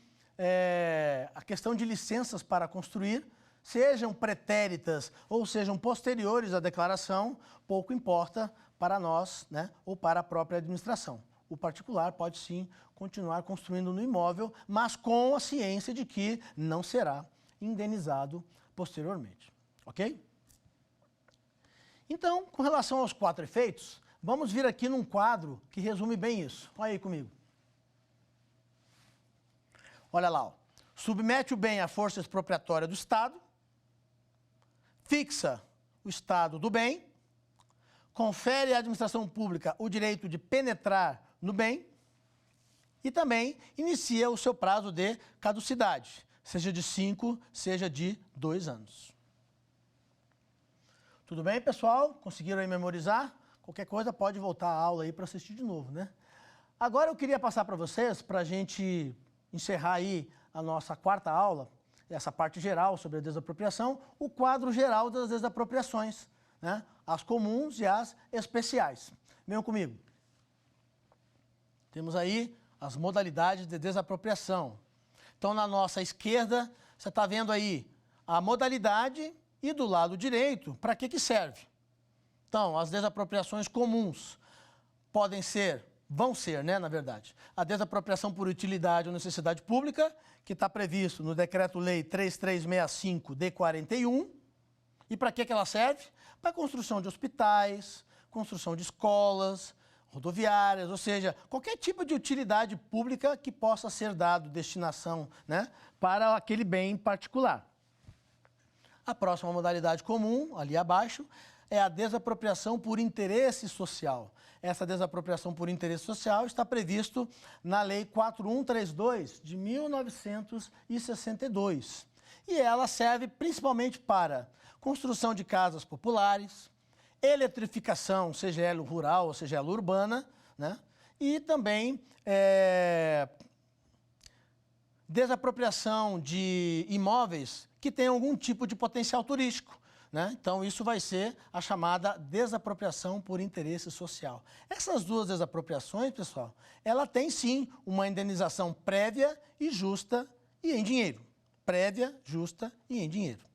a questão de licenças para construir, sejam pretéritas ou sejam posteriores à declaração, pouco importa para nós, né, ou para a própria administração. O particular pode sim continuar construindo no imóvel, mas com a ciência de que não será indenizado posteriormente, ok? Então, com relação aos 4 efeitos, vamos vir aqui num quadro que resume bem isso. Olha aí comigo. Olha lá, ó. Submete o bem à força expropriatória do Estado, fixa o estado do bem, confere à administração pública o direito de penetrar no bem e também inicia o seu prazo de caducidade, seja de 5, seja de 2 anos. Tudo bem, pessoal? Conseguiram aí memorizar? Qualquer coisa pode voltar à aula aí para assistir de novo, né? Agora eu queria passar para vocês, para a gente encerrar aí a nossa 4ª aula, essa parte geral sobre a desapropriação, o quadro geral das desapropriações, né? As comuns e as especiais. Venham comigo. Temos aí as modalidades de desapropriação. Então, na nossa esquerda, você está vendo aí a modalidade e do lado direito, para que serve? Então, as desapropriações comuns vão ser, né, na verdade, a desapropriação por utilidade ou necessidade pública, que está previsto no Decreto-Lei 3365 de 41. E para que ela serve? Para a construção de hospitais, construção de escolas, rodoviárias, ou seja, qualquer tipo de utilidade pública que possa ser dado destinação, né, para aquele bem particular. A próxima modalidade comum, ali abaixo, é a desapropriação por interesse social. Essa desapropriação por interesse social está previsto na Lei 4132 de 1962. E ela serve principalmente para construção de casas populares, eletrificação, seja ela rural ou seja ela urbana, né? E também desapropriação de imóveis que tenham algum tipo de potencial turístico, né? Então, isso vai ser a chamada desapropriação por interesse social. Essas 2 desapropriações, pessoal, ela tem sim uma indenização prévia e justa e em dinheiro. Prévia, justa e em dinheiro.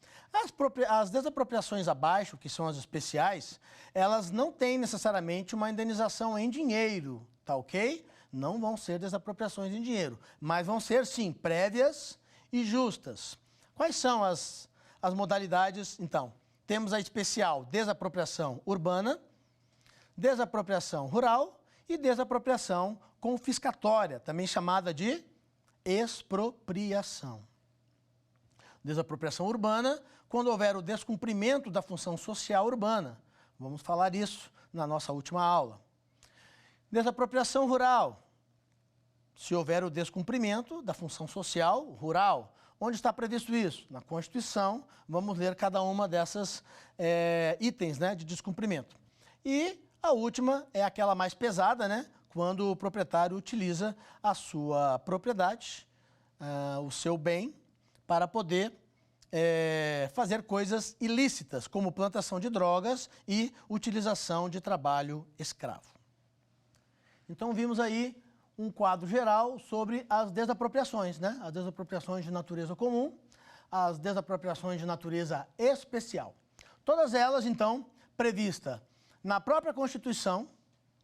As desapropriações abaixo, que são as especiais, elas não têm necessariamente uma indenização em dinheiro, tá ok? Não vão ser desapropriações em dinheiro, mas vão ser sim prévias e justas. Quais são as modalidades, então? Temos a especial desapropriação urbana, desapropriação rural e desapropriação confiscatória, também chamada de expropriação. Desapropriação urbana, quando houver o descumprimento da função social urbana. Vamos falar isso na nossa última aula. Desapropriação rural, se houver o descumprimento da função social rural. Onde está previsto isso? Na Constituição. Vamos ler cada uma dessas itens, né, de descumprimento. E a última é aquela mais pesada, né, quando o proprietário utiliza a sua propriedade, o seu bem, para poder fazer coisas ilícitas, como plantação de drogas e utilização de trabalho escravo. Então, vimos aí um quadro geral sobre as desapropriações, né? As desapropriações de natureza comum, as desapropriações de natureza especial. Todas elas, então, previstas na própria Constituição,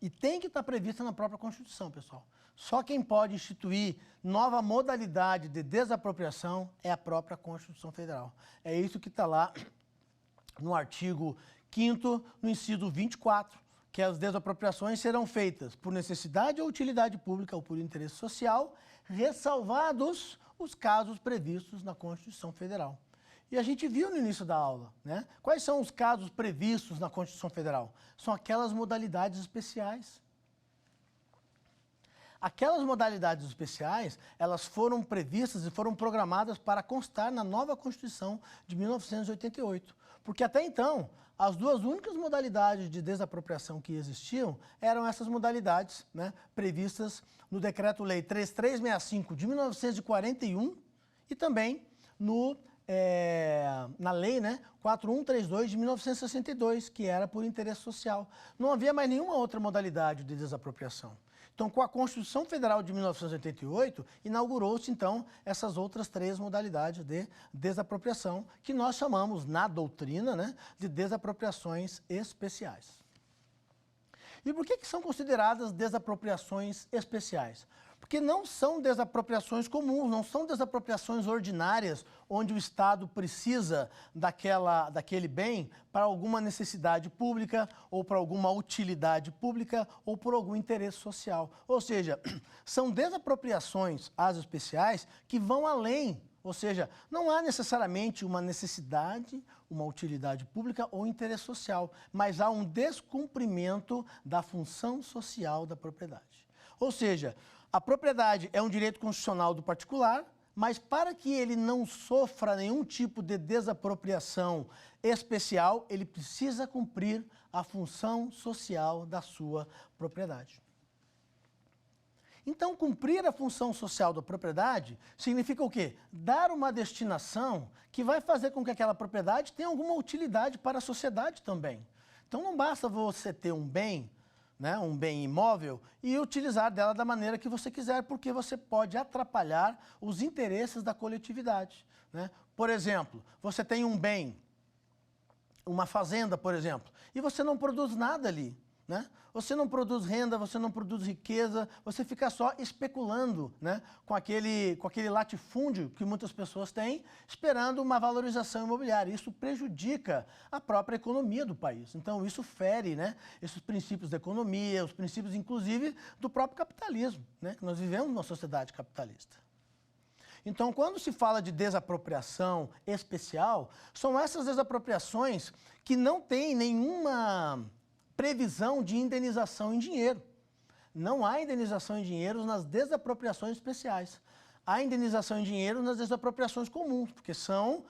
e tem que estar prevista na própria Constituição, pessoal. Só quem pode instituir nova modalidade de desapropriação é a própria Constituição Federal. É isso que está lá no artigo 5º, no inciso 24, que as desapropriações serão feitas por necessidade ou utilidade pública ou por interesse social, ressalvados os casos previstos na Constituição Federal. E a gente viu no início da aula, né? Quais são os casos previstos na Constituição Federal? São aquelas modalidades especiais. Aquelas modalidades especiais, elas foram previstas e foram programadas para constar na nova Constituição de 1988. Porque até então, as 2 únicas modalidades de desapropriação que existiam eram essas modalidades, né, previstas no Decreto-Lei 3365 de 1941 e também no na lei, né, 4132 de 1962, que era por interesse social. Não havia mais nenhuma outra modalidade de desapropriação. Então, com a Constituição Federal de 1988, inaugurou-se, então, essas outras 3 modalidades de desapropriação, que nós chamamos, na doutrina, né, de desapropriações especiais. E por que são consideradas desapropriações especiais? Porque não são desapropriações comuns, não são desapropriações ordinárias, onde o Estado precisa daquele bem para alguma necessidade pública, ou para alguma utilidade pública, ou por algum interesse social. Ou seja, são desapropriações, as especiais, que vão além. Ou seja, não há necessariamente uma necessidade, uma utilidade pública ou interesse social, mas há um descumprimento da função social da propriedade. Ou seja, a propriedade é um direito constitucional do particular, mas para que ele não sofra nenhum tipo de desapropriação especial, ele precisa cumprir a função social da sua propriedade. Então, cumprir a função social da propriedade significa o quê? Dar uma destinação que vai fazer com que aquela propriedade tenha alguma utilidade para a sociedade também. Então, não basta você ter um bem, né, um bem imóvel, e utilizar dela da maneira que você quiser, porque você pode atrapalhar os interesses da coletividade, né? Por exemplo, você tem um bem, uma fazenda, por exemplo, e você não produz nada ali, né? Você não produz renda, você não produz riqueza, você fica só especulando, né, com aquele latifúndio que muitas pessoas têm, esperando uma valorização imobiliária. Isso prejudica a própria economia do país. Então, isso fere, né, esses princípios da economia, os princípios, inclusive, do próprio capitalismo, né, que nós vivemos numa sociedade capitalista. Então, quando se fala de desapropriação especial, são essas desapropriações que não têm nenhuma previsão de indenização em dinheiro. Não há indenização em dinheiro nas desapropriações especiais. Há indenização em dinheiro nas desapropriações comuns, porque são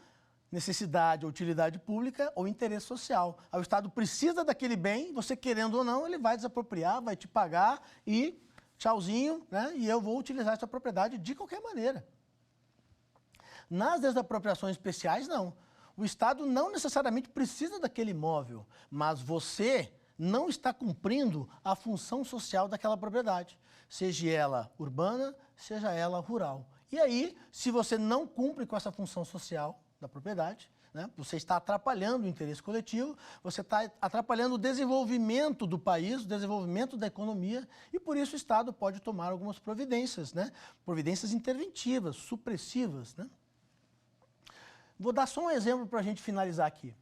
necessidade ou utilidade pública ou interesse social. O Estado precisa daquele bem, você querendo ou não, ele vai desapropriar, vai te pagar e tchauzinho, né? E eu vou utilizar essa propriedade de qualquer maneira. Nas desapropriações especiais, não. O Estado não necessariamente precisa daquele imóvel, mas você não está cumprindo a função social daquela propriedade, seja ela urbana, seja ela rural. E aí, se você não cumpre com essa função social da propriedade, né, você está atrapalhando o interesse coletivo, você está atrapalhando o desenvolvimento do país, o desenvolvimento da economia, e por isso o Estado pode tomar algumas providências, né, providências interventivas, supressivas, né? Vou dar só um exemplo para a gente finalizar aqui.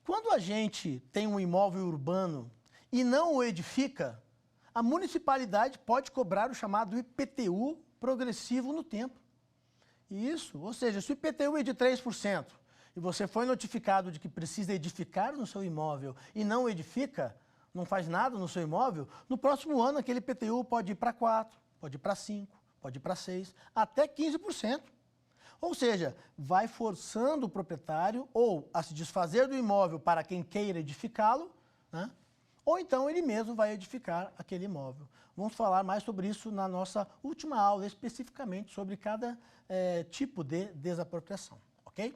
Quando a gente tem um imóvel urbano e não o edifica, a municipalidade pode cobrar o chamado IPTU progressivo no tempo. Isso, ou seja, se o IPTU é de 3% e você foi notificado de que precisa edificar no seu imóvel e não edifica, não faz nada no seu imóvel, no próximo ano aquele IPTU pode ir para 4%, pode ir para 5%, pode ir para 6%, até 15%. Ou seja, vai forçando o proprietário ou a se desfazer do imóvel para quem queira edificá-lo, né? Ou então ele mesmo vai edificar aquele imóvel. Vamos falar mais sobre isso na nossa última aula, especificamente sobre cada tipo de desapropriação, ok?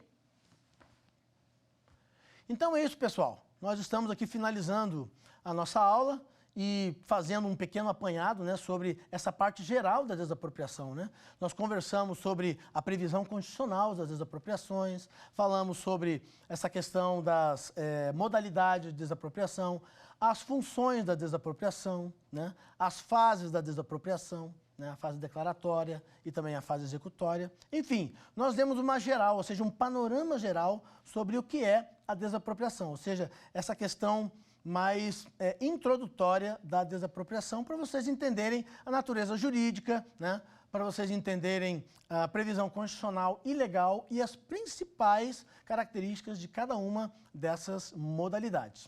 Então é isso, pessoal. Nós estamos aqui finalizando a nossa aula e fazendo um pequeno apanhado, né, sobre essa parte geral da desapropriação, né? Nós conversamos sobre a previsão constitucional das desapropriações, falamos sobre essa questão das modalidades de desapropriação, as funções da desapropriação, né, as fases da desapropriação, né, a fase declaratória e também a fase executória. Enfim, nós demos uma geral, ou seja, um panorama geral sobre o que é a desapropriação, ou seja, essa questão mais introdutória da desapropriação, para vocês entenderem a natureza jurídica, né, para vocês entenderem a previsão constitucional e legal e as principais características de cada uma dessas modalidades.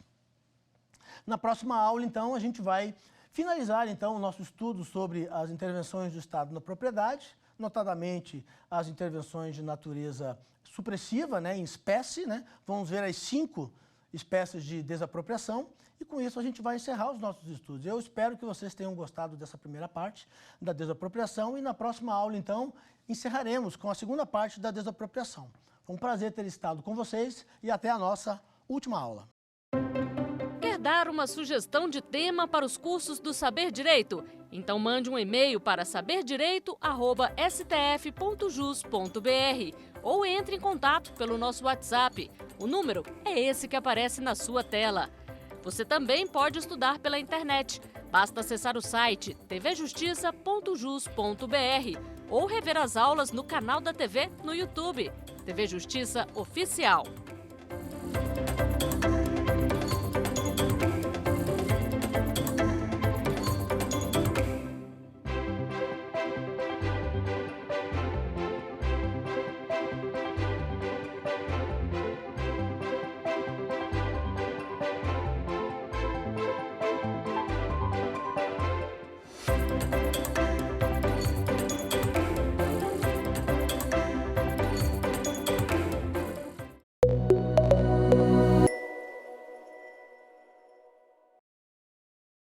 Na próxima aula, então, a gente vai finalizar, então, o nosso estudo sobre as intervenções do Estado na propriedade, notadamente as intervenções de natureza supressiva, né, em espécie, né? Vamos ver as 5 espécies de desapropriação E com isso a gente vai encerrar os nossos estudos. Eu espero que vocês tenham gostado dessa primeira parte da desapropriação e na próxima aula, então, encerraremos com a segunda parte da desapropriação. Foi um prazer ter estado com vocês e até a nossa última aula. Quer dar uma sugestão de tema para os cursos do Saber Direito? Então mande um e-mail para saberdireito@stf.jus.br ou entre em contato pelo nosso WhatsApp. O número é esse que aparece na sua tela. Você também pode estudar pela internet. Basta acessar o site tvjustiça.jus.br ou rever as aulas no canal da TV no YouTube, TV Justiça Oficial.